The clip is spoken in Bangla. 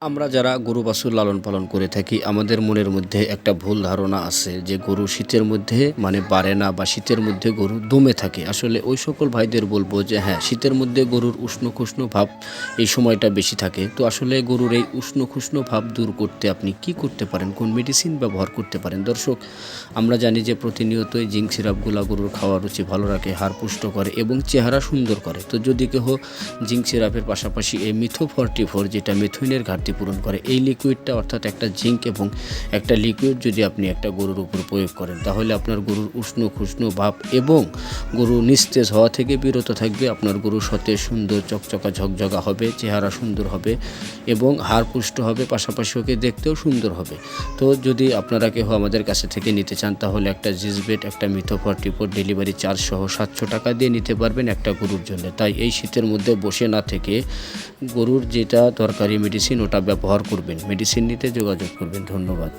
আমরা যারা গরু বাছুর লালন পালন করে থাকি আমাদের মনের মধ্যে একটা ভুল ধারণা আছে যে গরু শীতের মধ্যে বাড়ে না বা শীতের মধ্যে গরু দমে থাকে। আসলে ওই সকল ভাইদের বলবো যে হ্যাঁ, শীতের মধ্যে গরুর উষ্ণ খুষ্ণ ভাব এই সময়টা বেশি থাকে। তো আসলে গরুর এই উষ্ণ খুষ্ণ ভাব দূর করতে আপনি কি করতে পারেন, কোন মেডিসিন ব্যবহার করতে পারেন? দর্শক, আমরা জানি যে প্রতিনিয়তই জিঙ্ক সিরাপগুলা গরুর খাওয়ার রুচি ভালো রাখে, হাড় পুষ্ট করে এবং চেহারা সুন্দর করে। তো যদি কেহ জিঙ্ক সিরাপের পাশাপাশি এই মিথো 44 যেটা মিথুনের ঘাটতি পূরণ করে, এই লিকুইডটা অর্থাৎ একটা জিঙ্ক এবং একটা লিকুইড যদি আপনি একটা গরুর উপর প্রয়োগ করেন তাহলে আপনার গরুর উষ্ণ খুষ্ণ ভাব এবং গরু নিস্তেজ হওয়া থেকে বিরত থাকবে। আপনার গরু সতেজ সুন্দর চকচকা ঝকঝকা হবে, চেহারা সুন্দর হবে এবং হাড় পুষ্ট হবে, পাশাপাশি ওকে দেখতেও সুন্দর হবে। তো যদি আপনারা কেউ আমাদের কাছে থেকে নিতে চান তাহলে একটা জিসবেট, একটা মিথো 44 ডেলিভারি চার্জ সহ 700 টাকা দিয়ে নিতে পারবেন একটা গরুর জন্য। তাই এই শীতের মধ্যে বসে না থেকে গরুর যেটা দরকারি মেডিসিন ওটা ব্যবহার করবেন। মেডিসিন নিতে যোগাযোগ করবেন। ধন্যবাদ।